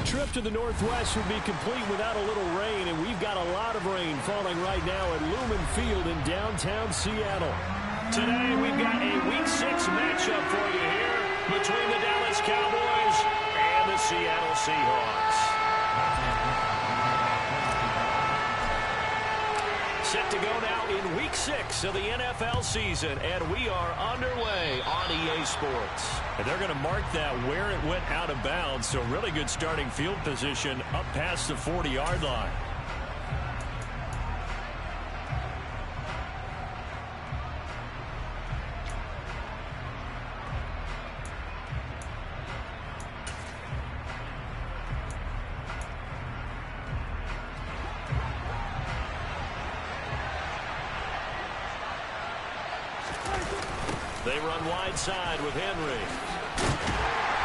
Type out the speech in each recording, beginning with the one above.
trip to the Northwest would be complete without a little rain, and we've got a lot of rain falling right now at Lumen Field in downtown Seattle. Today, we've got a Week 6 matchup for you here between the Dallas Cowboys and the Seattle Seahawks. Set to go now in Week 6 of the NFL season, and we are underway on EA Sports. And they're going to mark that where it went out of bounds, so really good starting field position up past the 40-yard line. They run wide side with Henry.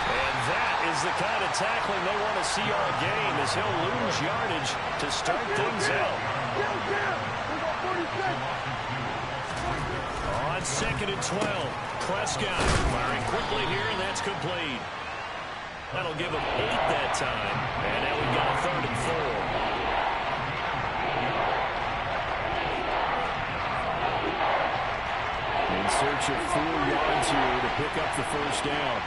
And that is the kind of tackling they want to see all game, as he'll lose yardage to start things out. On 2nd and 12, Prescott firing quickly here, and that's complete. That'll give him 8 that time. And now we've got a 3rd and 4. In search of 4 yards here to pick up the first down.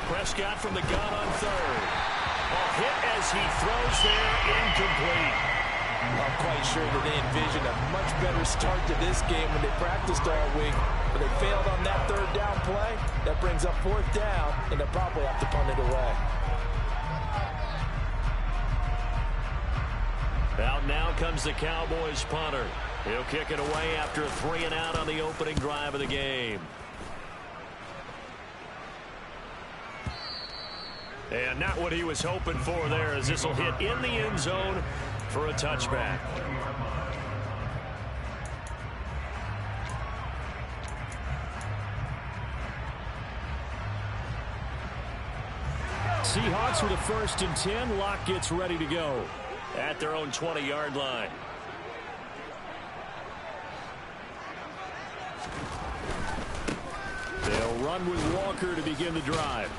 Prescott from the gun on 3rd. A hit as he throws there, incomplete. I'm quite sure that they envisioned a much better start to this game when they practiced all week. But they failed on that 3rd down play. That brings up 4th down, and they'll probably have to punt it away. Out now comes the Cowboys punter. He'll kick it away after a 3-and-out on the opening drive of the game. And not what he was hoping for there, as this will hit in the end zone for a touchback. Seahawks with a 1st and 10. Bloc gets ready to go at their own 20-yard line. They'll run with Walker to begin the drive.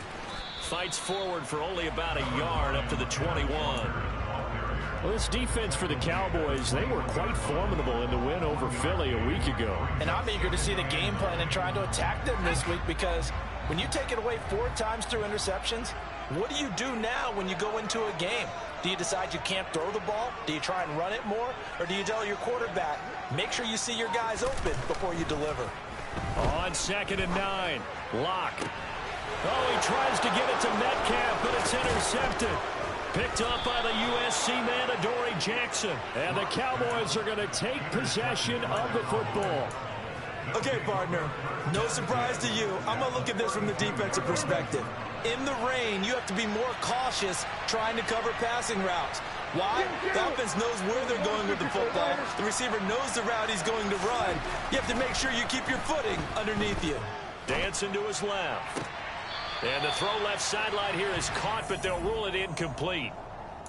Fights forward for only about a yard up to the 21. Well, this defense for the Cowboys, they were quite formidable in the win over Philly a week ago. And I'm eager to see the game plan and trying to attack them this week, because when you take it away 4 times through interceptions, what do you do now when you go into a game? Do you decide you can't throw the ball? Do you try and run it more? Or do you tell your quarterback, make sure you see your guys open before you deliver? On 2nd and 9, Bloc. Oh, he tries to get it to Metcalf, but it's intercepted. Picked up by the USC man, Adoree Jackson. And the Cowboys are going to take possession of the football. Okay, partner, no surprise to you. I'm going to look at this from the defensive perspective. In the rain, you have to be more cautious trying to cover passing routes. Why? The offense knows where they're going with the football. The receiver knows the route he's going to run. You have to make sure you keep your footing underneath you. Dancing to his left. And the throw left sideline here is caught, but they'll rule it incomplete.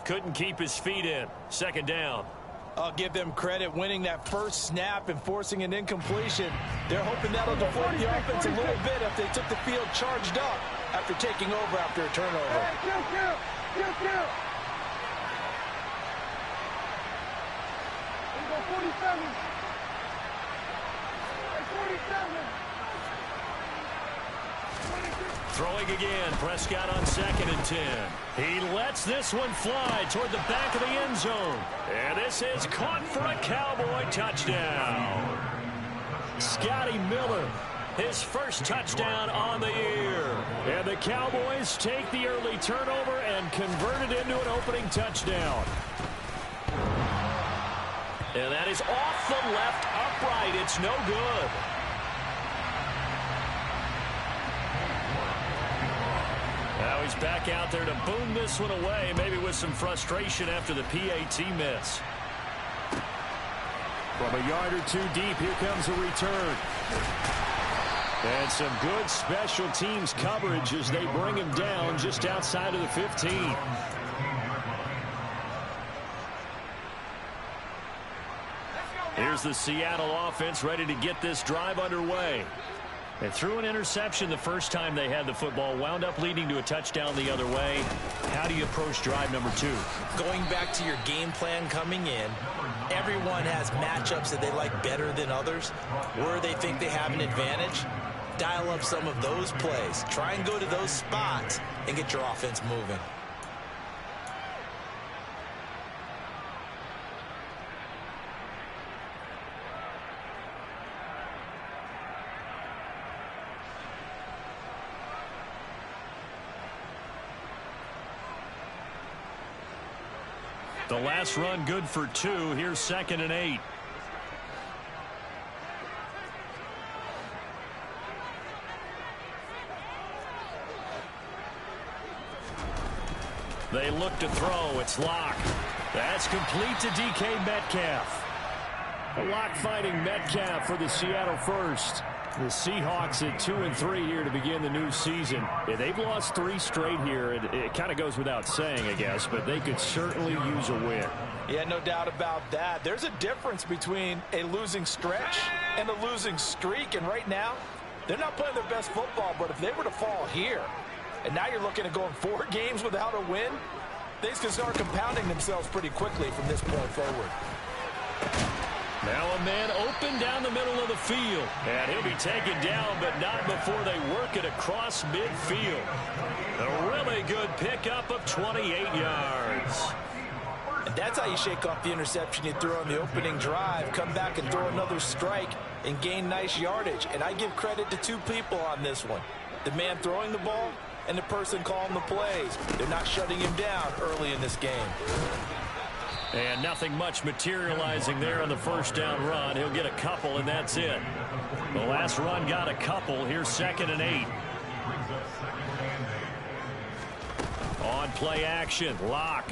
Couldn't keep his feet in. 2nd down. I'll give them credit winning that first snap and forcing an incompletion. They're hoping that'll deflate the offense a little bit if they took the field charged up after taking over after a turnover. Count. 47. 47. Throwing again, Prescott on 2nd and 10. He lets this one fly toward the back of the end zone. And this is caught for a Cowboy touchdown. Scotty Miller, his first touchdown on the year. And the Cowboys take the early turnover and convert it into an opening touchdown. And that is off the left upright. It's no good. Now he's back out there to boom this one away, maybe with some frustration after the PAT miss. From a yard or 2 deep, here comes a return. And some good special teams coverage as they bring him down just outside of the 15. Here's the Seattle offense ready to get this drive underway. They threw an interception the first time they had the football, wound up leading to a touchdown the other way. How do you approach drive number 2? Going back to your game plan coming in, everyone has matchups that they like better than others, where they think they have an advantage. Dial up some of those plays. Try and go to those spots and get your offense moving. The last run good for 2. Here's 2nd and 8. They look to throw. It's Bloc. That's complete to DK Metcalf. Bloc fighting Metcalf for the Seattle first. The Seahawks at 2-3 here to begin the new season. Yeah, they've lost 3 straight here. It kind of goes without saying, I guess, but they could certainly use a win. Yeah, no doubt about that. There's a difference between a losing stretch and a losing streak, and right now, they're not playing their best football, but if they were to fall here, and now you're looking at going 4 games without a win, things can start compounding themselves pretty quickly from this point forward. Now a man open down the middle of the field. And he'll be taken down, but not before they work it across midfield. A really good pickup of 28 yards. And that's how you shake off the interception you threw on the opening drive. Come back and throw another strike and gain nice yardage. And I give credit to 2 people on this one. The man throwing the ball and the person calling the plays. They're not shutting him down early in this game. And nothing much materializing there on the first down run. He'll get a couple, and that's it. The last run got a couple. Here's 2nd and 8. On play action, Bloc.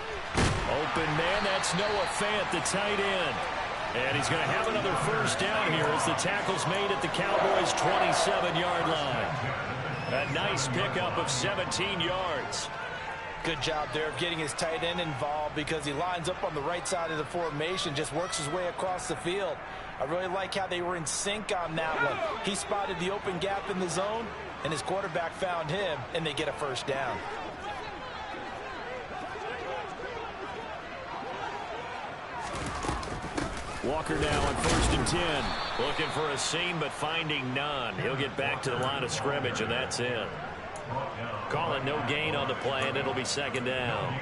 Open man, that's Noah Fant, the tight end. And he's going to have another first down here as the tackle's made at the Cowboys' 27-yard line. A nice pickup of 17 yards. Good job there of getting his tight end involved because he lines up on the right side of the formation, just works his way across the field. I really like how they were in sync on that one. He spotted the open gap in the zone, and his quarterback found him, and they get a first down. Walker now on 1st and 10. Looking for a seam, but finding none. He'll get back to the line of scrimmage, and that's it. Call it no gain on the play, and it'll be 2nd down.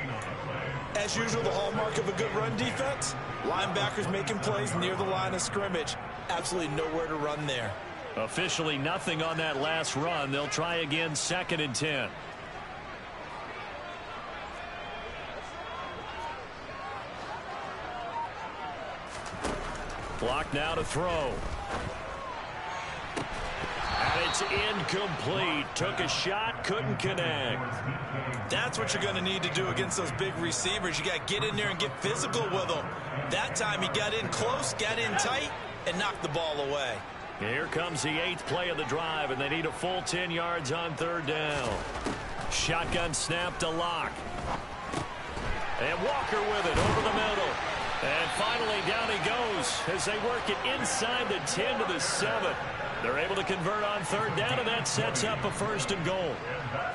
As usual, the hallmark of a good run defense, linebackers making plays near the line of scrimmage. Absolutely nowhere to run there. Officially nothing on that last run. They'll try again, 2nd and 10. Bloc now to throw. And it's incomplete. Took a shot, couldn't connect. That's what you're going to need to do against those big receivers. You got to get in there and get physical with them. That time he got in close, got in tight, and knocked the ball away. Here comes the 8th play of the drive, and they need a full 10 yards on 3rd down. Shotgun snap to Bloc. And Walker with it over the middle. And finally down he goes as they work it inside the 10 to the 7. They're able to convert on 3rd down, and that sets up a 1st and goal.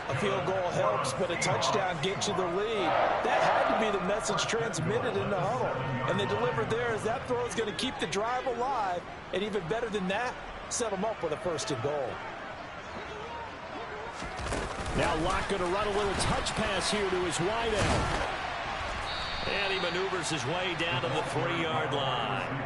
A field goal helps, but a touchdown gets you the lead. That had to be the message transmitted in the huddle. And they delivered there as that throw is going to keep the drive alive. And even better than that, set them up with a 1st and goal. Now Bloc going to run a little touch pass here to his wideout. And he maneuvers his way down to the 3-yard line.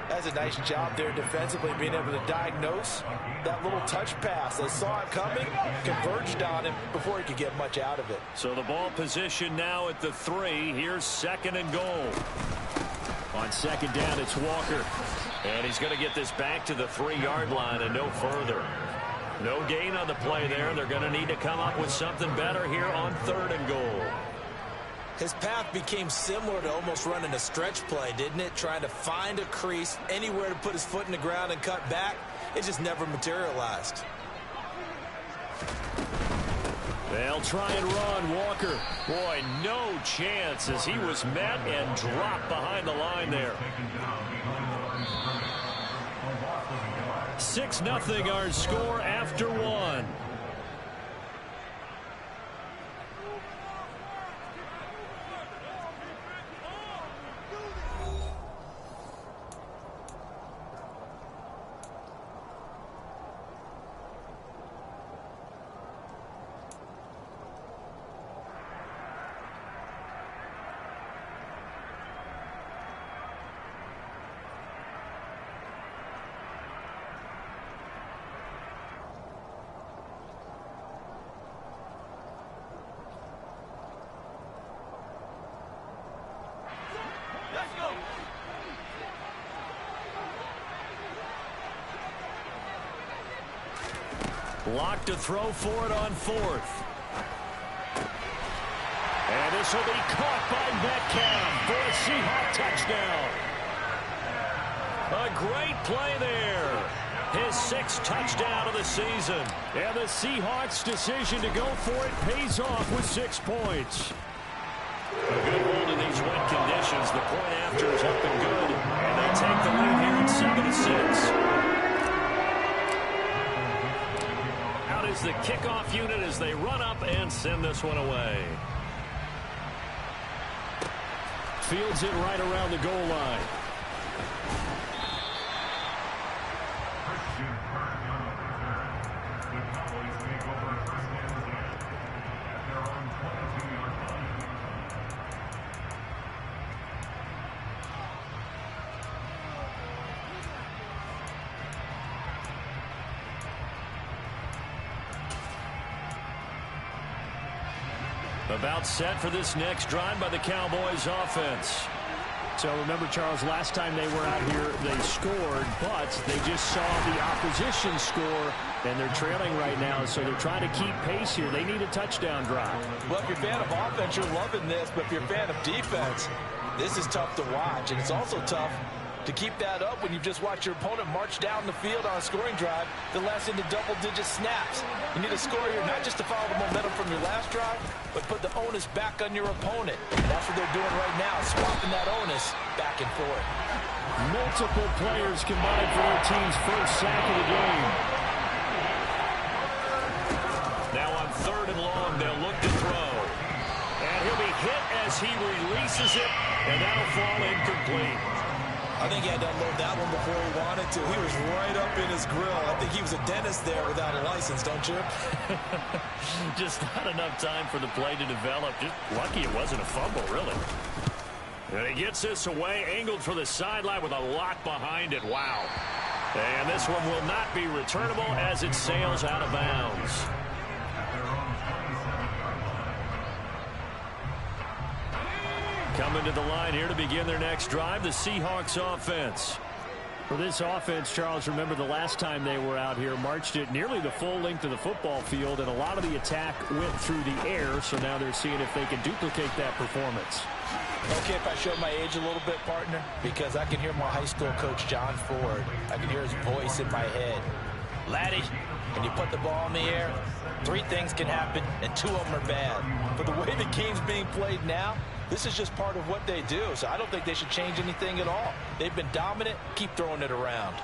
That's a nice job there defensively, being able to diagnose that little touch pass. They saw it coming, converged on him before he could get much out of it. So the ball position now at the 3. Here's 2nd and goal. On 2nd down, it's Walker. And he's going to get this back to the 3-yard line and no further. No gain on the play there. They're going to need to come up with something better here on 3rd and goal. His path became similar to almost running a stretch play, didn't it? Trying to find a crease, anywhere to put his foot in the ground and cut back. It just never materialized. They'll try and run. Walker, boy, no chance as he was met and dropped behind the line there. 6-0 our score after one. Block to throw for it on fourth. And this will be caught by Metcalf for a Seahawk touchdown. A great play there. His 6th touchdown of the season. And the Seahawks' decision to go for it pays off with 6 points. A good hold in these wet conditions. The point after is up and good. And they take the lead here at 7-6. Is the kickoff unit as they run up and send this one away. Fields it right around the goal line. About set for this next drive by the Cowboys offense. So remember, Charles, last time they were out here, they scored, but they just saw the opposition score, and they're trailing right now, so they're trying to keep pace here. They need a touchdown drive. Well, if you're a fan of offense, you're loving this, but if you're a fan of defense, this is tough to watch, and it's also tough to keep that up when you've just watched your opponent march down the field on a scoring drive that lasts into double-digit snaps. You need a score here not just to follow the momentum from your last drive, but put the onus back on your opponent. And that's what they're doing right now, swapping that onus back and forth. Multiple players combined for their team's first sack of the game. Now on 3rd and long, they'll look to throw. And he'll be hit as he releases it, and that'll fall incomplete. I think he had to unload that one before he wanted to. He was right up in his grill. I think he was a dentist there without a license, don't you? Just not enough time for the play to develop. Just lucky it wasn't a fumble, really. And he gets this away, angled for the sideline with a lock behind it. Wow. And this one will not be returnable as it sails out of bounds. Coming to the line here to begin their next drive, the Seahawks offense. For this offense, Charles, remember the last time they were out here, marched it nearly the full length of the football field, and a lot of the attack went through the air, so now they're seeing if they can duplicate that performance. Okay, if I show my age a little bit, partner, because I can hear my high school coach, John Ford. I can hear his voice in my head. Laddie, when you put the ball in the air, 3 things can happen, and 2 of them are bad. For the way the game's being played now, this is just part of what they do, so I don't think they should change anything at all. They've been dominant. Keep throwing it around.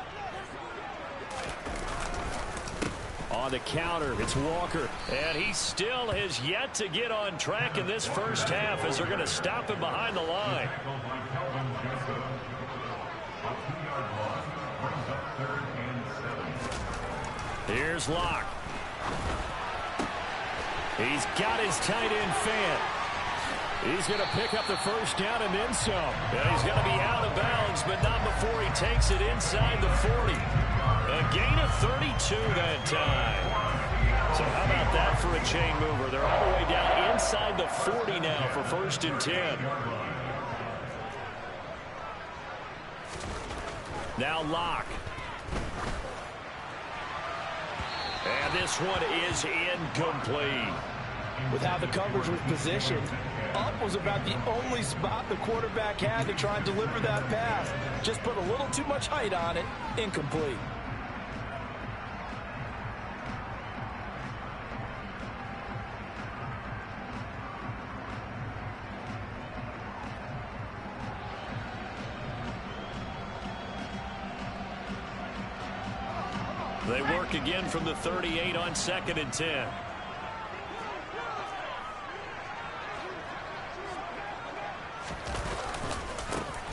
On the counter, it's Walker. And he still has yet to get on track in this first half as they're going to stop him behind the line. Here's Locke. He's got his tight end fan. He's going to pick up the first down and then some. And he's going to be out of bounds, but not before he takes it inside the 40. A gain of 32 that time. So how about that for a chain mover? They're all the way down inside the 40 now for 1st and 10. Now Locke. And this one is incomplete. With how the coverage was positioned, up was about the only spot the quarterback had to try and deliver that pass. Just put a little too much height on it. Incomplete. They work again from the 38 on 2nd and 10.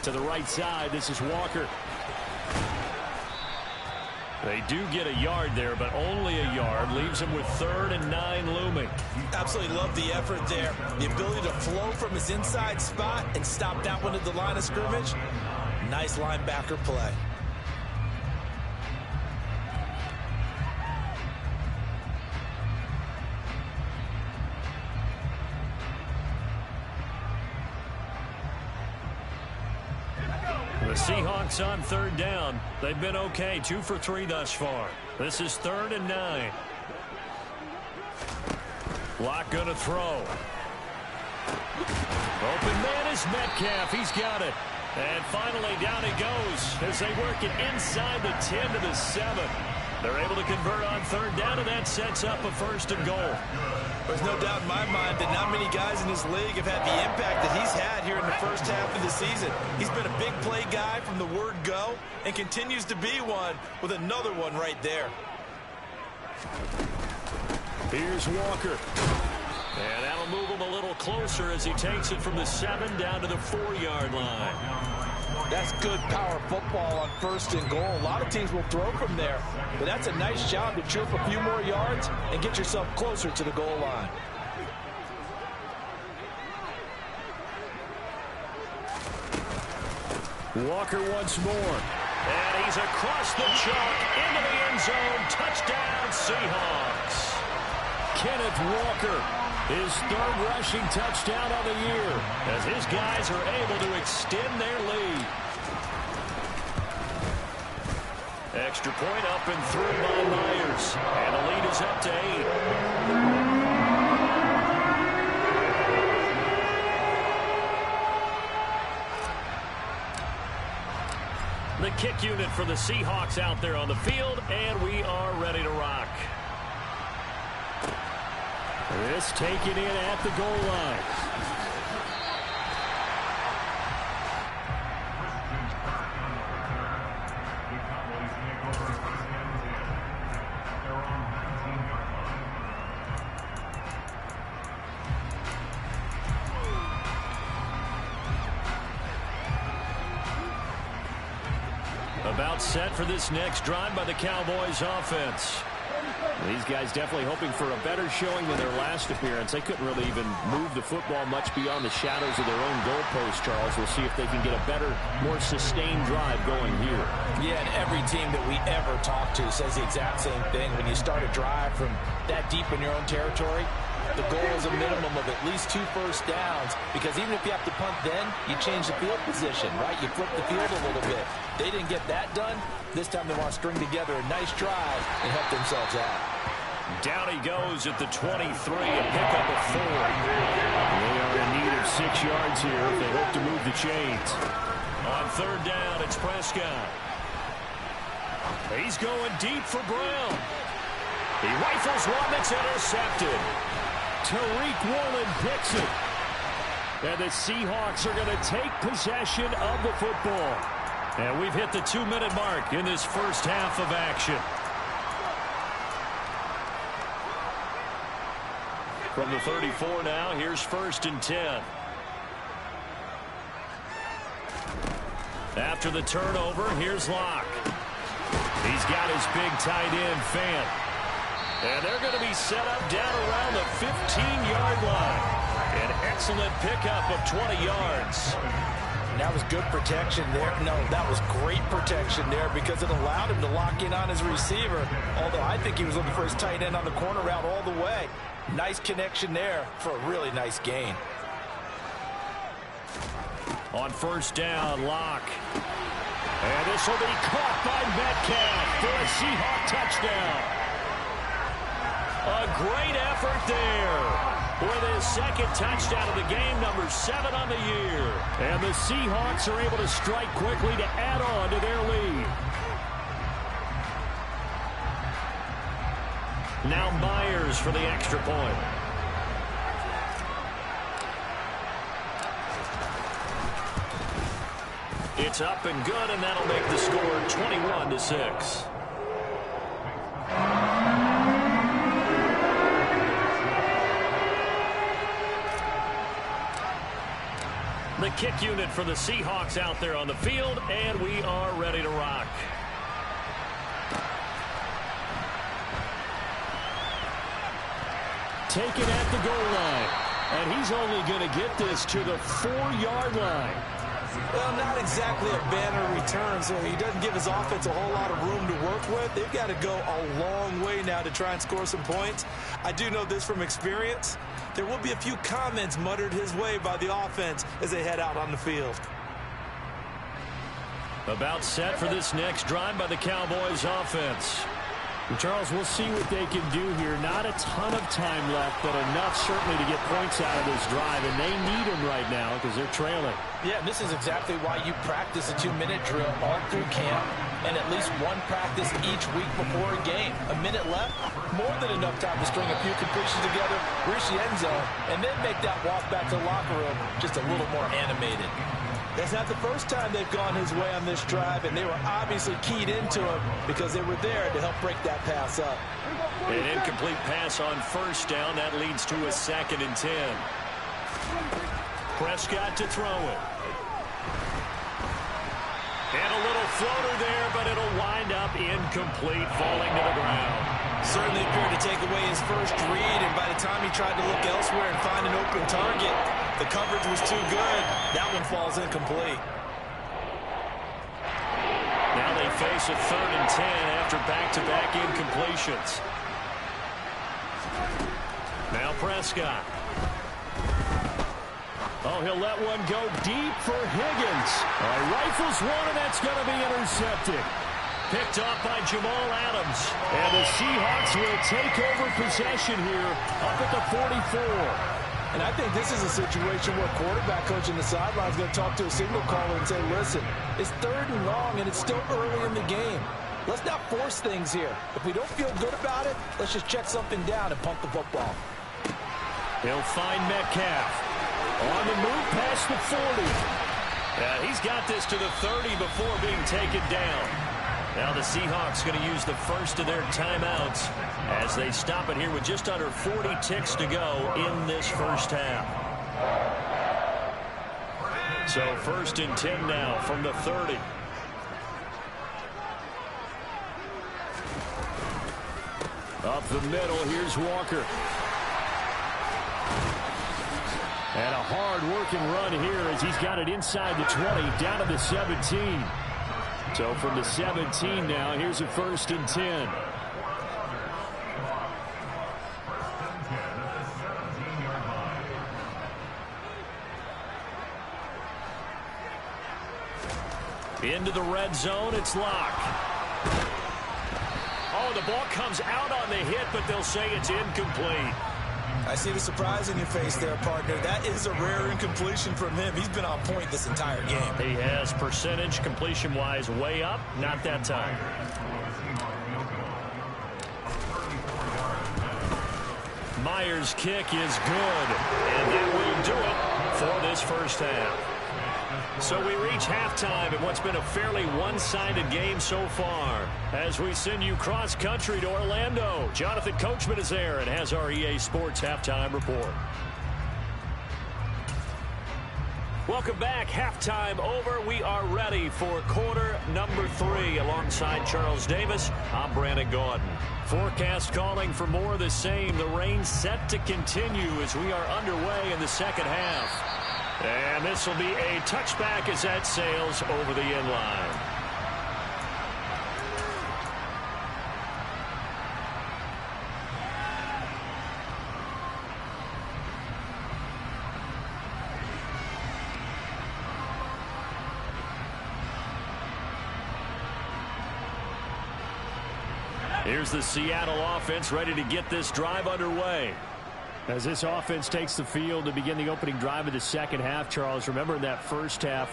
To the right side, this is Walker. They do get a yard there, but only a yard. Leaves him with 3rd and 9 looming. Absolutely love the effort there. The ability to flow from his inside spot and stop that one at the line of scrimmage. Nice linebacker play. The Seahawks on 3rd down. They've been okay, 2 for 3 thus far. This is 3rd and 9. Bloc gonna throw. Open man is Metcalf. He's got it. And finally down he goes as they work it inside the 10 to the 7. They're able to convert on 3rd down, and that sets up a 1st and goal. There's no doubt in my mind that not many guys in this league have had the impact that he's had here in the first half of the season. He's been a big play guy from the word go and continues to be one with another one right there. Here's Walker. And that'll move him a little closer as he takes it from the 7 down to the 4-yard line. That's good power football on 1st and goal. A lot of teams will throw from there, but that's a nice job to trip a few more yards and get yourself closer to the goal line. Walker once more. And he's across the chalk into the end zone. Touchdown, Seahawks. Kenneth Walker, his 3rd rushing touchdown of the year, as his guys are able to extend their lead. Extra point up and through by Myers. And the lead is up to 8. The kick unit for the Seahawks out there on the field, and we are ready to rock. This taken in at the goal line. About set for this next drive by the Cowboys offense. These guys definitely hoping for a better showing than their last appearance. They couldn't really even move the football much beyond the shadows of their own goalpost, Charles. We'll see if they can get a better, more sustained drive going here. Yeah, and every team that we ever talk to says the exact same thing. When you start a drive from that deep in your own territory, the goal is a minimum of at least 2 first downs, because even if you have to punt then, you change the field position, right? You flip the field a little bit. They didn't get that done. This time they want to string together a nice drive and help themselves out. Down he goes at the 23 and pick up a 4. They are in need of 6 yards here if they hope to move the chains. On 3rd down, it's Prescott. He's going deep for Brown. He rifles one that's intercepted. Tariq Woolen picks it. And the Seahawks are going to take possession of the football. And we've hit the 2-minute mark in this first half of action. From the 34 now, here's 1st and 10. After the turnover, here's Locke. He's got his big tight end, Fant. And they're going to be set up down around the 15-yard line. An excellent pickup of 20 yards. And that was good protection there. No, that was great protection there because it allowed him to lock in on his receiver. Although I think he was looking for his tight end on the corner route all the way. Nice connection there for a really nice gain. On 1st down, Locke. And this will be caught by Metcalf for a Seahawk touchdown. A great effort there with his 2nd touchdown of the game, number 7 on the year. And the Seahawks are able to strike quickly to add on to their lead. Now Myers for the extra point. It's up and good, and that'll make the score 21-6. kick unit for the Seahawks out there on the field, and we are ready to rock. Taken at the goal line. And he's only going to get this to the 4-yard line. Well, not exactly a banner return, so he doesn't give his offense a whole lot of room to work with. They've got to go a long way now to try and score some points. I do know this from experience. There will be a few comments muttered his way by the offense as they head out on the field. About set for this next drive by the Cowboys offense. And Charles, we'll see what they can do here. Not a ton of time left, but enough certainly to get points out of this drive, and they need them right now because they're trailing. Yeah, and this is exactly why you practice a 2-minute drill all through camp and at least one practice each week before a game. A minute left, more than enough time to string a few completions together, reach the end zone, and then make that walk back to the locker room just a little more animated. That's not the first time they've gone his way on this drive, and they were obviously keyed into him because they were there to help break that pass up. An incomplete pass on first down. That leads to a 2nd and 10. Prescott to throw it. And a little floater there, but it'll wind up incomplete, falling to the ground. Certainly appeared to take away his first read, and by the time he tried to look elsewhere and find an open target, the coverage was too good. That one falls incomplete. Now they face a 3rd and 10 after back-to-back incompletions. Now Prescott. Oh, he'll let one go deep for Higgins. Rifles one, and that's going to be intercepted. Picked off by Jamal Adams. And the Seahawks will take over possession here up at the 44. And I think this is a situation where quarterback coach in the sideline is going to talk to a signal caller and say, listen, it's 3rd and long, and it's still early in the game. Let's not force things here. If we don't feel good about it, let's just check something down and pump the football. He'll find Metcalf. On the move past the 40. He's got this to the 30 before being taken down. Now the Seahawks going to use the first of their timeouts as they stop it here with just under 40 ticks to go in this first half. So 1st and 10 now from the 30. Up the middle, here's Walker. And a hard-working run here as he's got it inside the 20, down to the 17. So from the 17 now, here's a 1st and 10. Into the red zone, it's Bloc. Oh, the ball comes out on the hit, but they'll say it's incomplete. I see the surprise in your face there, partner. That is a rare incompletion from him. He's been on point this entire game. He has percentage completion-wise way up, not that time. Myers' kick is good, and that will do it for this first half. So we reach halftime in what's been a fairly one-sided game so far. As we send you cross-country to Orlando, Jonathan Coachman is there and has our EA Sports halftime report. Welcome back. Halftime over. We are ready for quarter number 3. Alongside Charles Davis, I'm Brandon Gaudin. Forecast calling for more of the same. The rain set to continue as we are underway in the second half. And this will be a touchback as that sails over the end line. Here's the Seattle offense ready to get this drive underway. As this offense takes the field to begin the opening drive of the second half, Charles, remember in that first half,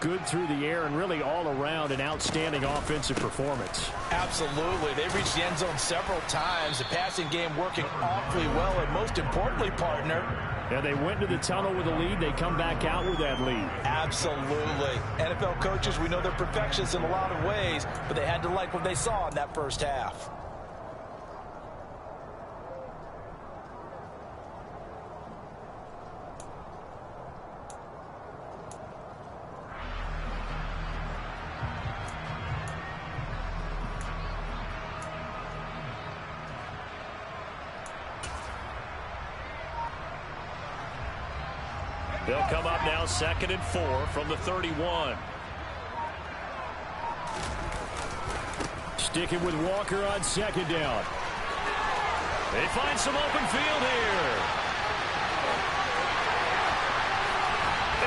good through the air and really all around an outstanding offensive performance. Absolutely. They reached the end zone several times. The passing game working awfully well, and most importantly, partner, yeah, they went to the tunnel with a lead. They come back out with that lead. Absolutely. NFL coaches, we know they're perfectionists in a lot of ways, but they had to like what they saw in that first half. They'll come up now 2nd and 4 from the 31. Sticking with Walker on 2nd down. They find some open field here.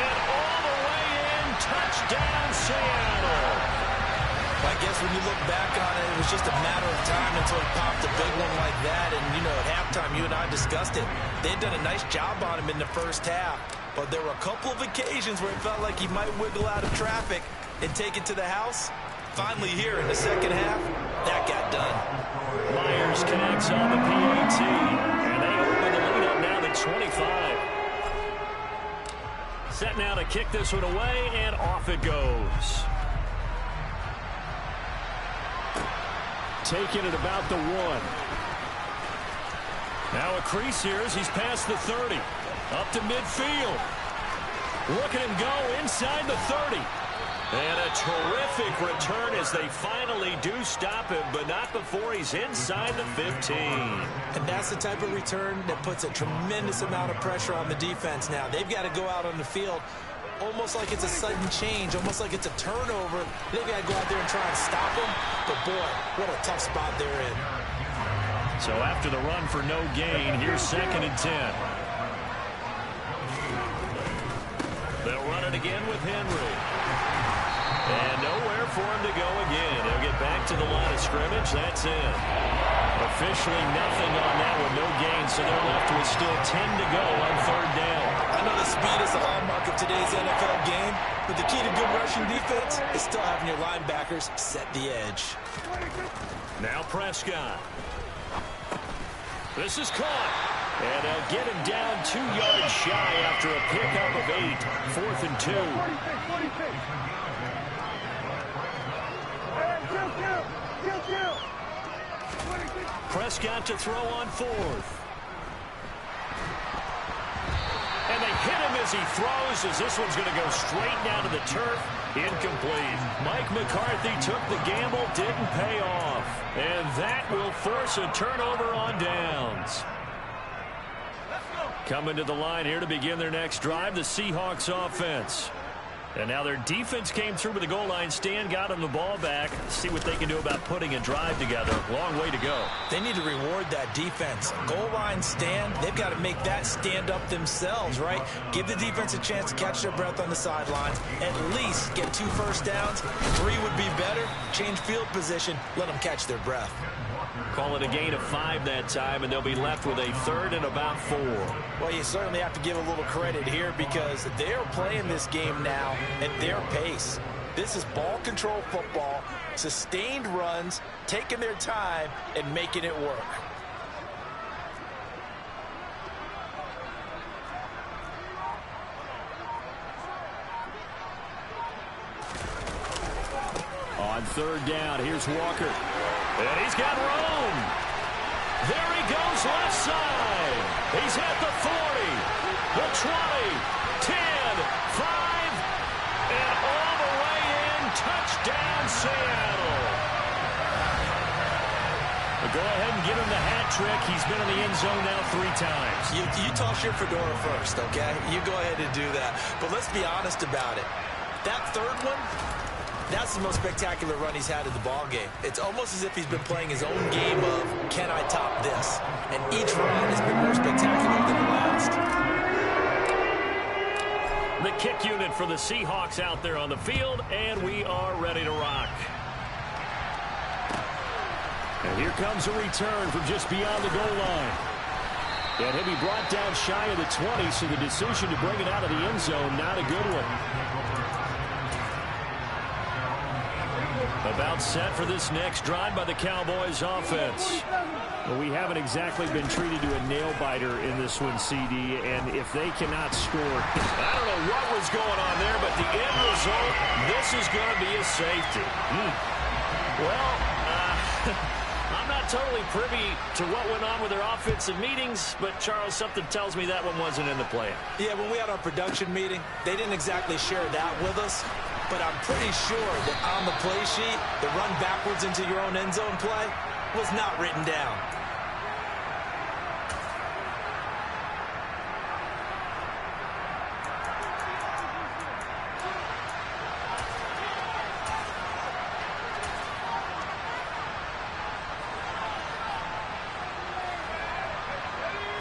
And all the way in, touchdown Seattle. I guess when you look back on it, it was just a matter of time until he popped a big one like that. And, you know, at halftime, you and I discussed it. They'd done a nice job on him in the first half. But there were a couple of occasions where it felt like he might wiggle out of traffic and take it to the house. Finally here in the second half, that got done. Myers connects on the PAT. And they open the lead up now to 25. Set now to kick this one away, and off it goes. Taking it about the 1. Now a crease here as he's past the 30. Up to midfield. Look at him go inside the 30. And a terrific return as they finally do stop him, but not before he's inside the 15. And that's the type of return that puts a tremendous amount of pressure on the defense now. They've got to go out on the field almost like it's a sudden change, almost like it's a turnover. They've got to go out there and try and stop them. But, boy, what a tough spot they're in. So after the run for no gain, here's 2nd and 10. They'll run it again with Henry. And nowhere for him to go again. They'll get back to the line of scrimmage. That's it. Officially nothing on that one. No gain, so they're left with still 10 to go on 3rd down. I know the speed is the hallmark of today's NFL game, but the key to good rushing defense is still having your linebackers set the edge. Now Prescott. This is caught. And they'll get him down 2 yards shy after a pickup of 8. 4th and 2. Prescott to throw on 4th. And they hit him as he throws, as this one's going to go straight down to the turf. Incomplete. Mike McCarthy took the gamble, didn't pay off. And that will force a turnover on downs. Coming to the line here to begin their next drive, the Seahawks offense. And now their defense came through with the goal line stand, got them the ball back. See what they can do about putting a drive together. Long way to go. They need to reward that defense. Goal line stand, they've got to make that stand up themselves, right? Give the defense a chance to catch their breath on the sidelines. At least get 2 first downs. 3 would be better. Change field position. Let them catch their breath. Call it a gain of 5 that time, and they'll be left with a 3rd and about 4. Well, you certainly have to give a little credit here because they're playing this game now at their pace. This is ball control football, sustained runs, taking their time, and making it work. On 3rd down, here's Walker. And he's got room. There he goes left side. He's at the 40, the 20, 10, 5, and all the way in. Touchdown, Seattle. But go ahead and give him the hat trick. He's been in the end zone now 3 times. You toss your fedora first, okay? You go ahead and do that. But let's be honest about it. That 3rd one, that's the most spectacular run he's had in the ball game. It's almost as if he's been playing his own game of, can I top this? And each run has been more spectacular than the last. The kick unit for the Seahawks out there on the field, and we are ready to rock. And here comes a return from just beyond the goal line. And he'll be brought down shy of the 20, so the decision to bring it out of the end zone, not a good one. About set for this next drive by the Cowboys offense. Well, we haven't exactly been treated to a nail-biter in this one, CD, and if they cannot score... I don't know what was going on there, but the end result, this is going to be a safety. Well, I'm not totally privy to what went on with their offensive meetings, but, Charles, something tells me that one wasn't in the plan. Yeah, when we had our production meeting, they didn't exactly share that with us. But I'm pretty sure that on the play sheet, the run backwards into your own end zone play was not written down.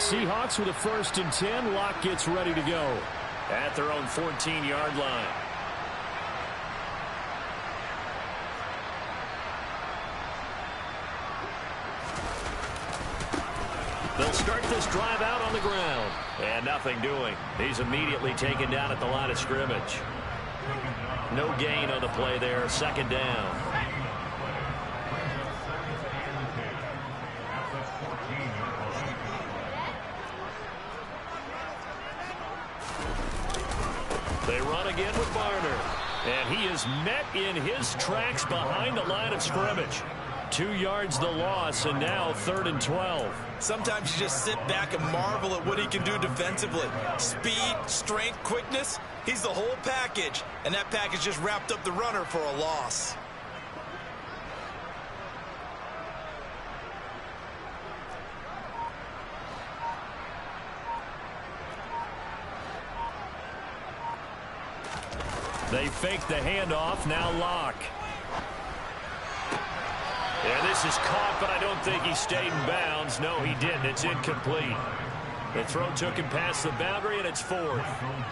Seahawks with a 1st and 10. Bloc gets ready to go at their own 14-yard line. They'll start this drive out on the ground. And nothing doing. He's immediately taken down at the line of scrimmage. No gain on the play there. 2nd down. They run again with Barner. And he is met in his tracks behind the line of scrimmage. 2 yards the loss, and now 3rd and 12. Sometimes you just sit back and marvel at what he can do defensively. Speed, strength, quickness. He's the whole package. And that package just wrapped up the runner for a loss. They fake the handoff. Now Locke. Yeah, this is caught, but I don't think he stayed in bounds. No, he didn't. It's incomplete. The throw took him past the boundary, and it's 4th.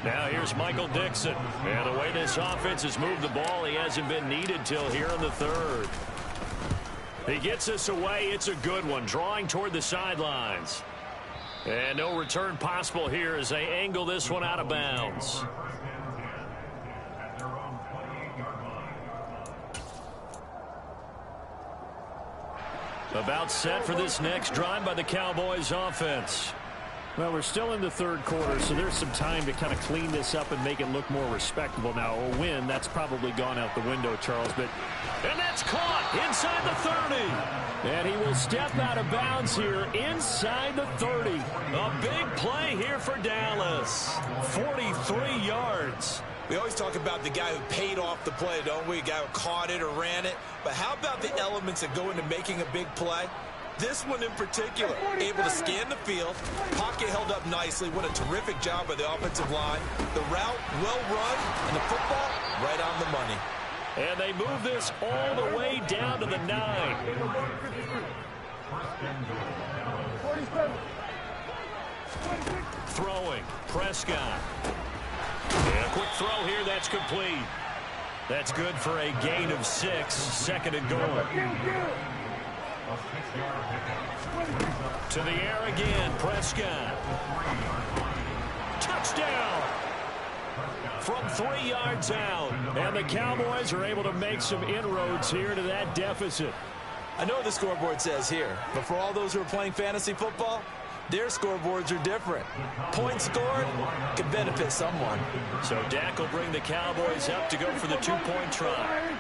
Now here's Michael Dixon. And the way this offense has moved the ball, he hasn't been needed till here in the 3rd. He gets us away. It's a good one, drawing toward the sidelines. And no return possible here as they angle this one out of bounds. About set for this next drive by the Cowboys offense. Well, we're still in the 3rd quarter, so there's some time to kind of clean this up and make it look more respectable. Now, a win, that's probably gone out the window, Charles. And that's caught inside the 30. And he will step out of bounds here inside the 30. A big play here for Dallas. 43 yards. We always talk about the guy who paid off the play, don't we? A guy who caught it or ran it. But how about the elements that go into making a big play? This one in particular, able to scan the field, pocket held up nicely. What a terrific job by the offensive line. The route, well run, and the football, right on the money. And they move this all the way down to the 9. Throwing, Prescott. And a quick throw here, that's complete. That's good for a gain of 6, 2nd and goal. To the air again, Prescott. Touchdown! From 3 yards out. And the Cowboys are able to make some inroads here to that deficit. I know what the scoreboard says here, but for all those who are playing fantasy football, their scoreboards are different. Points scored could benefit someone. So Dak will bring the Cowboys up to go for the 2-point try.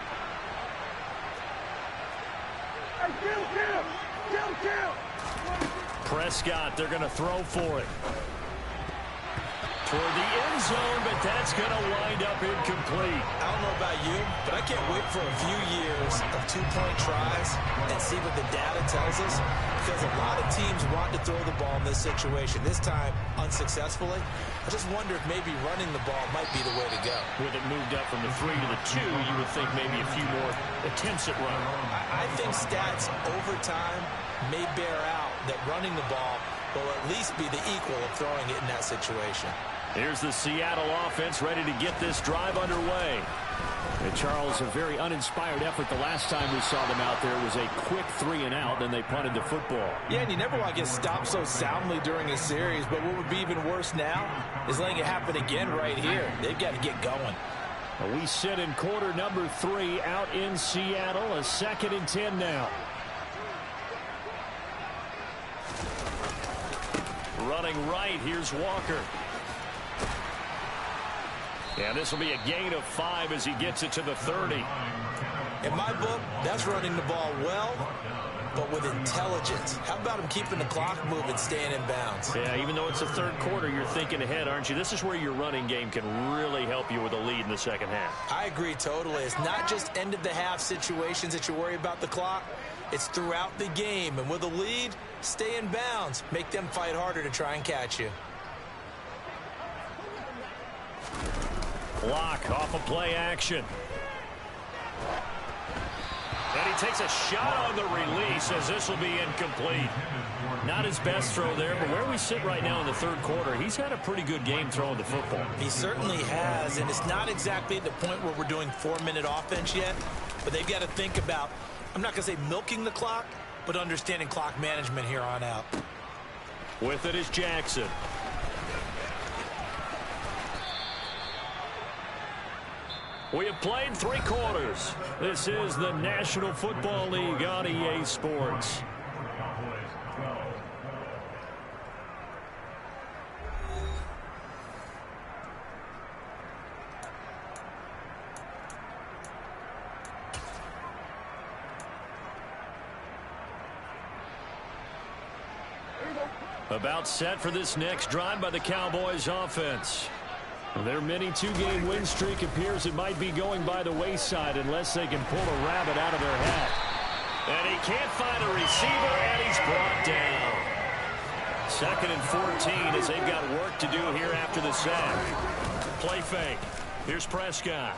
Prescott, they're going to throw for it. Toward the end zone, but that's going to wind up incomplete. I don't know about you, but I can't wait for a few years of 2-point tries and see what the data tells us, because a lot of teams want to throw the ball in this situation. This time, unsuccessfully. I just wonder if maybe running the ball might be the way to go. With it moved up from the 3 to the 2, you would think maybe a few more attempts at running. I think stats over time may bear out that running the ball will at least be the equal of throwing it in that situation. Here's the Seattle offense ready to get this drive underway. And Charles, a very uninspired effort. The last time we saw them out there was a quick 3 and out, then they punted the football. Yeah, and you never want to get stopped so soundly during a series, but what would be even worse now is letting it happen again right here. They've got to get going. We sit in quarter number 3 out in Seattle. A 2nd and 10 now. Running right, here's Walker. And this will be a gain of 5 as he gets it to the 30. In my book, that's running the ball well, but with intelligence. How about him keeping the clock moving, staying in bounds? Yeah, even though it's the 3rd quarter, you're thinking ahead, aren't you? This is where your running game can really help you with a lead in the 2nd half. I agree totally. It's not just end-of-the-half situations that you worry about the clock. It's throughout the game. And with a lead, stay in bounds. Make them fight harder to try and catch you. Block off of play action. And he takes a shot on the release as this will be incomplete. Not his best throw there, but where we sit right now in the third quarter, he's had a pretty good game throwing the football. He certainly has, and it's not exactly at the point where we're doing 4-minute offense yet, but they've got to think about, I'm not going to say milking the clock, but understanding clock management here on out. With it is Jackson. We have played 3 quarters. This is the National Football League on EA Sports. About set for this next drive by the Cowboys offense. Their mini 2-game win streak appears it might be going by the wayside unless they can pull a rabbit out of their hat. And he can't find a receiver, and he's brought down. 2nd and 14 as they've got work to do here after the sack. Play fake. Here's Prescott.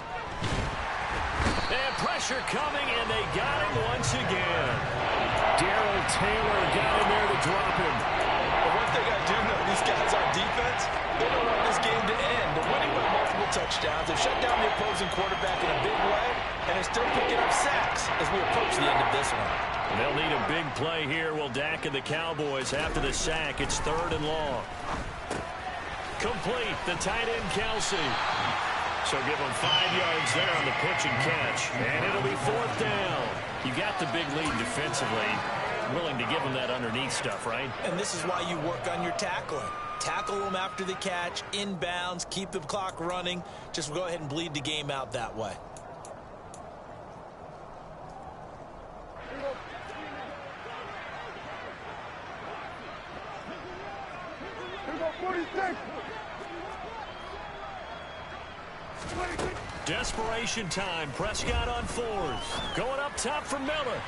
And pressure coming, and they got him once again. Darrell Taylor got in there to drop him. But one thing I do know, these guys on defense, they don't want this game to end. They're winning by multiple touchdowns. They've shut down the opposing quarterback in a big way, and they're still picking up sacks as we approach the end of this one. They'll need a big play here. Will Dak and the Cowboys after the sack. It's 3rd and long. Complete. The tight end, Kelsey. So give them 5 yards there on the pitch and catch. And it'll be 4th down. You got the big lead defensively. Willing to give them that underneath stuff, right? And this is why you work on your tackling. Tackle them after the catch, inbounds, keep the clock running. Just go ahead and bleed the game out that way. Here we go, 46. Desperation time. Prescott on 4th. Going up top for Miller.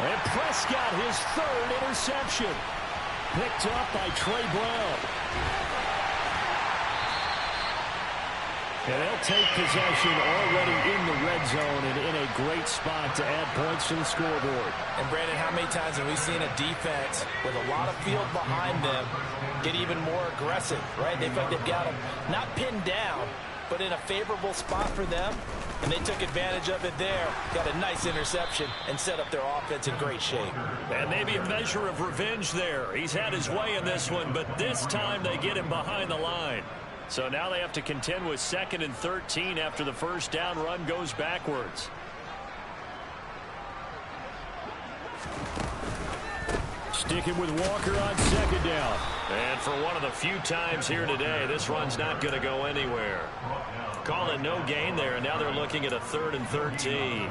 And Prescott, his 3rd interception. Picked up by Trey Brown. And they'll take possession already in the red zone and in a great spot to add points to the scoreboard. And, Brandon, how many times have we seen a defense with a lot of field behind them get even more aggressive, right? They feel like they've got them not pinned down, but in a favorable spot for them, and they took advantage of it there. Got a nice interception and set up their offense in great shape. And maybe a measure of revenge there. He's had his way in this one, but this time they get him behind the line. So now they have to contend with 2nd and 13 after the first down run goes backwards. Sticking with Walker on 2nd down. And for one of the few times here today, this run's not going to go anywhere. Call it no gain there, and now they're looking at a 3rd and 13.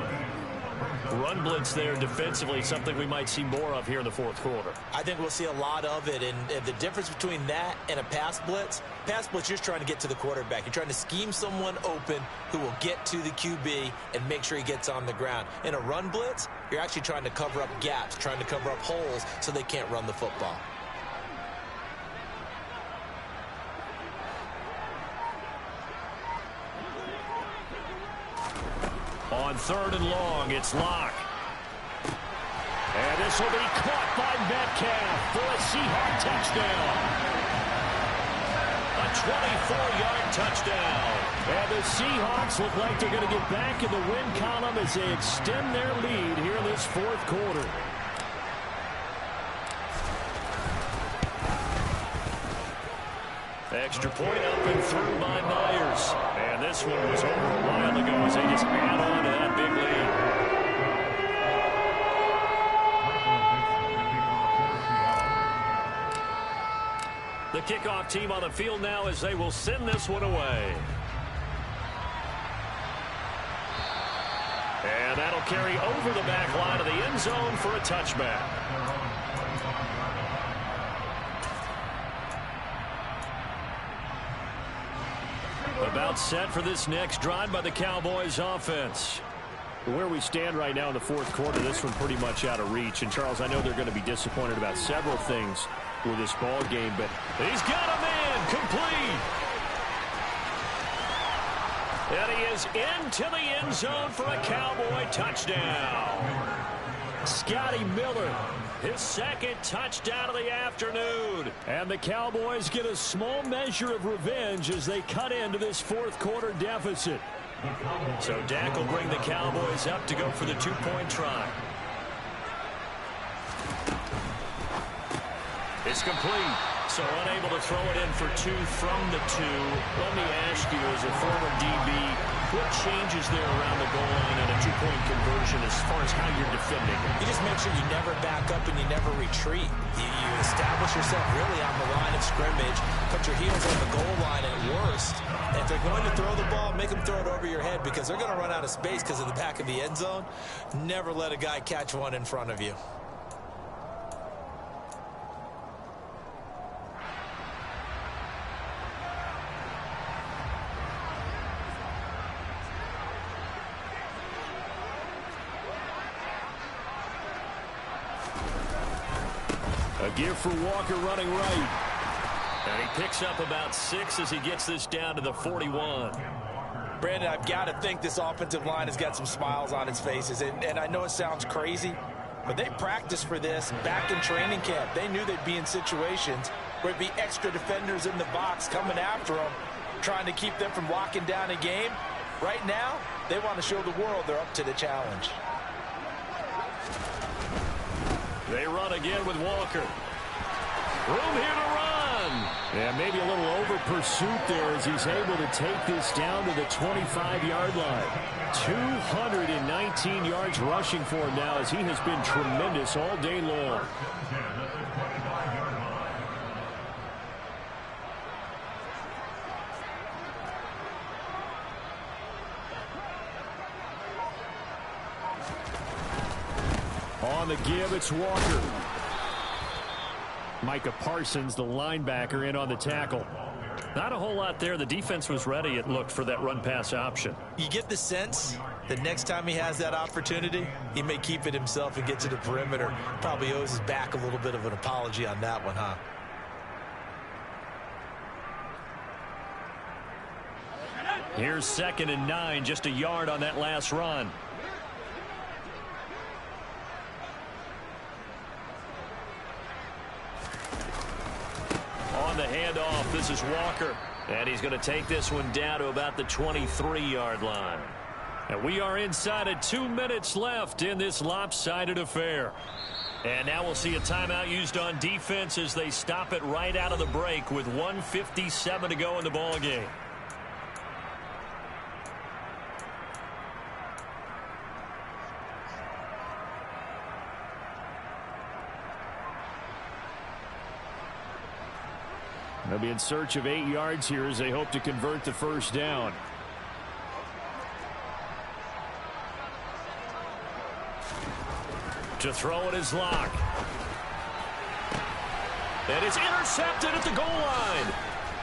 Run blitz there defensively, something we might see more of here in the 4th quarter. I think we'll see a lot of it, and the difference between that and a pass blitz, you're just trying to get to the quarterback. You're trying to scheme someone open who will get to the QB and make sure he gets on the ground. In a run blitz, you're actually trying to cover up gaps, trying to cover up holes so they can't run the football. On 3rd and long, it's Bloc. And this will be caught by Metcalf for a Seahawk touchdown. A 24-yard touchdown. And the Seahawks look like they're going to get back in the win column as they extend their lead here in this 4th quarter. Extra point up and through by Myers. And this one was over a while ago as they just add on to that big lead. The kickoff team on the field now as they will send this one away. And that'll carry over the back line of the end zone for a touchback. About set for this next drive by the Cowboys offense. Where we stand right now in the 4th quarter, this one pretty much out of reach. And, Charles, I know they're going to be disappointed about several things with this ball game, but he's got a man complete. And he is into the end zone for a Cowboy touchdown. Scotty Miller, his second touchdown of the afternoon. And the Cowboys get a small measure of revenge as they cut into this fourth quarter deficit. So Dak will bring the Cowboys up to go for the two-point try. It's complete. So unable to throw it in for two from the two. Let me ask you, as a former DB, what changes there around the goal line on a two-point conversion as far as how you're defending it? You just make sure you never back up and you never retreat. You establish yourself really on the line of scrimmage, put your heels on the goal line at worst. And if they're going to throw the ball, make them throw it over your head because they're going to run out of space because of the back of the end zone. Never let a guy catch one in front of you. A give for Walker running right. And he picks up about 6 as he gets this down to the 41. Brandon, I've got to think this offensive line has got some smiles on its faces. And I know it sounds crazy, but they practiced for this back in training camp. They knew they'd be in situations where it'd be extra defenders in the box coming after them, trying to keep them from locking down a game. Right now, they want to show the world they're up to the challenge. They run again with Walker. Room here to run. Yeah, maybe a little over pursuit there as he's able to take this down to the 25-yard line. 219 yards rushing for him now as he has been tremendous all day long. On the give, it's Walker. Micah Parsons, the linebacker, in on the tackle. Not a whole lot there. The defense was ready, it looked, for that run-pass option. You get the sense that next time he has that opportunity, he may keep it himself and get to the perimeter. Probably owes his back a little bit of an apology on that one, huh? Here's 2nd and 9, just a yard on that last run. On the handoff, this is Walker. And he's going to take this one down to about the 23-yard line. And we are inside of 2 minutes left in this lopsided affair. And now we'll see a timeout used on defense as they stop it right out of the break with 1:57 to go in the ball game. They'll be in search of 8 yards here as they hope to convert the first down. To throw it is Bloc. And it's intercepted at the goal line.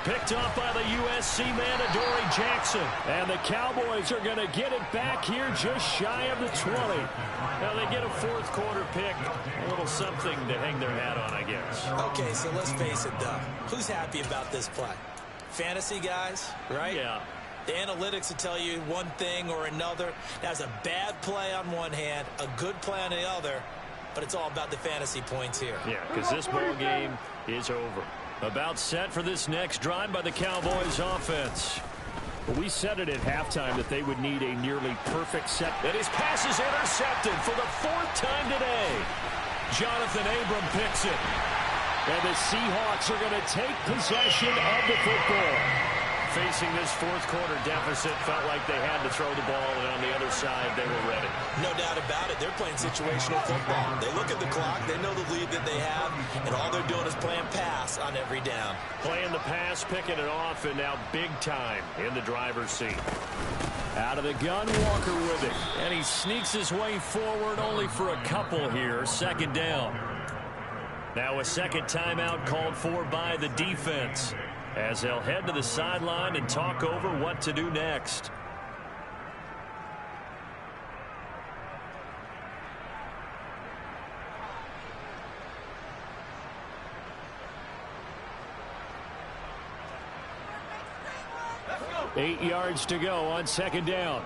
Picked off by the USC man, Adoree Jackson. And the Cowboys are going to get it back here just shy of the 20. Now they get a fourth quarter pick. A little something to hang their hat on, I guess. Okay, so let's face it, though. Who's happy about this play? Fantasy guys, right? Yeah. The analytics will tell you one thing or another. That's a bad play on one hand, a good play on the other, but it's all about the fantasy points here. Yeah, because this ball game is over. About set for this next drive by the Cowboys offense. We said it at halftime that they would need a nearly perfect set. And his pass is intercepted for the 4th time today. Jonathan Abram picks it. And the Seahawks are going to take possession of the football. Facing this fourth quarter deficit, felt like they had to throw the ball, and on the other side, they were ready. No doubt about it. They're playing situational football. They look at the clock, they know the lead that they have, and all they're doing is playing pass on every down. Playing the pass, picking it off, and now big time in the driver's seat. Out of the gun, Walker with it. And he sneaks his way forward only for a couple here. 2nd down. Now a second timeout called for by the defense, as they'll head to the sideline and talk over what to do next. 8 yards to go on second down.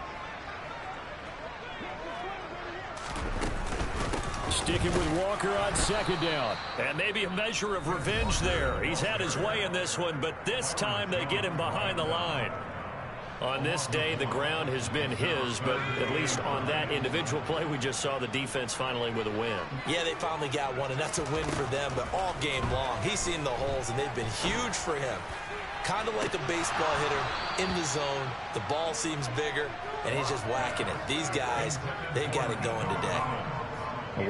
Sticking with Walker on second down. And maybe a measure of revenge there. He's had his way in this one, but this time they get him behind the line. On this day, the ground has been his, but at least on that individual play, we just saw the defense finally with a win. Yeah, they finally got one, and that's a win for them, but all game long, he's seen the holes, and they've been huge for him. Kind of like a baseball hitter in the zone. The ball seems bigger, and he's just whacking it. These guys, they've got it going today.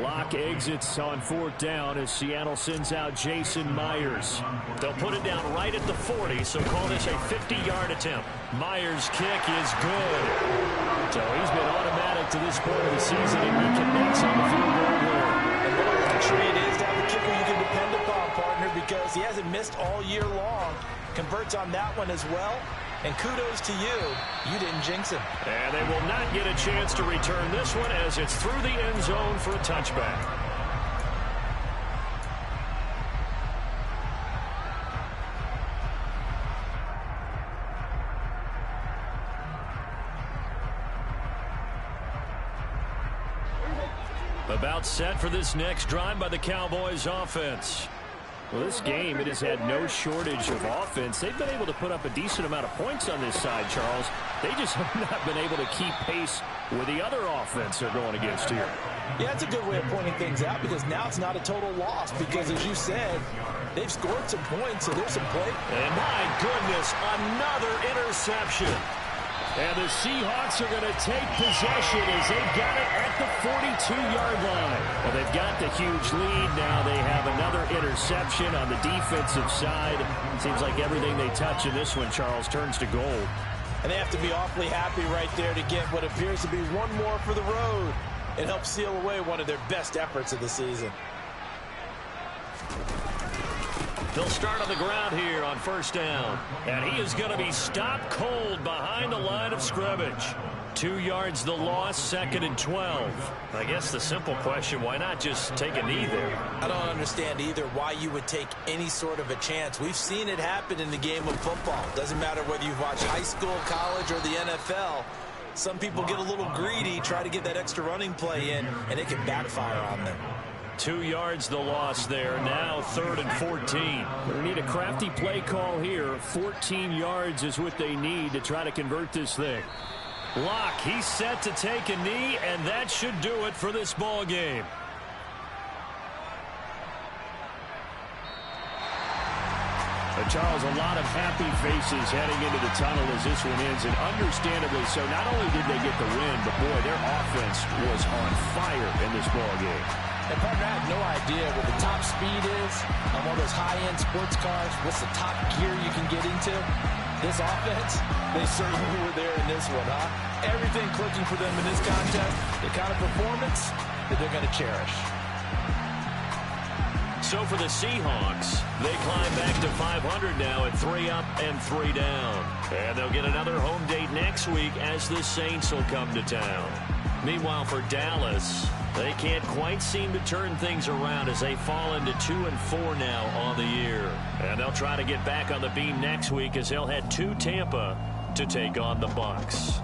Bloc exits on fourth down as Seattle sends out Jason Myers. They'll put it down right at the 40, so call this a 50-yard attempt. Myers' kick is good. So he's been automatic to this point of the season, and he connects on the field goal there. And what a luxury it is to have a kicker you can depend upon, partner, because he hasn't missed all year long. Converts on that one as well. And kudos to you. You didn't jinx him. And they will not get a chance to return this one as it's through the end zone for a touchback. About set for this next drive by the Cowboys offense. Well, this game, it has had no shortage of offense. They've been able to put up a decent amount of points on this side, Charles. They just have not been able to keep pace with the other offense they're going against here. Yeah, that's a good way of pointing things out because now it's not a total loss because, as you said, they've scored some points, so there's some play. And my goodness, another interception. And the Seahawks are going to take possession as they've got it at the 42-yard line. Well, they've got the huge lead. Now they have another interception on the defensive side. Seems like everything they touch in this one, Charles, turns to gold. And they have to be awfully happy right there to get what appears to be one more for the road. It helps seal away one of their best efforts of the season. They'll start on the ground here on first down. And he is going to be stopped cold behind the line of scrimmage. 2 yards the loss, second and 12. I guess the simple question, why not just take a knee there? I don't understand either why you would take any sort of a chance. We've seen it happen in the game of football. Doesn't matter whether you've watched high school, college, or the NFL. Some people get a little greedy, try to get that extra running play in, and it can backfire on them. 2 yards the loss there. Now third and 14. They need a crafty play call here. 14 yards is what they need to try to convert this thing. Bloc, he's set to take a knee, and that should do it for this ball game. Charles, a lot of happy faces heading into the tunnel as this one ends, and understandably so. Not only did they get the win, but boy, their offense was on fire in this ball game. And partner, I have no idea what the top speed is on one of those high-end sports cars. What's the top gear you can get into? This offense, they certainly were there in this one, huh? Everything clicking for them in this contest, the kind of performance that they're going to cherish. So for the Seahawks, they climb back to 500 now at 3 up and 3 down. And they'll get another home date next week as the Saints will come to town. Meanwhile, for Dallas, they can't quite seem to turn things around as they fall into 2-4 now on the year. And they'll try to get back on the beam next week as they'll head to Tampa to take on the Bucs.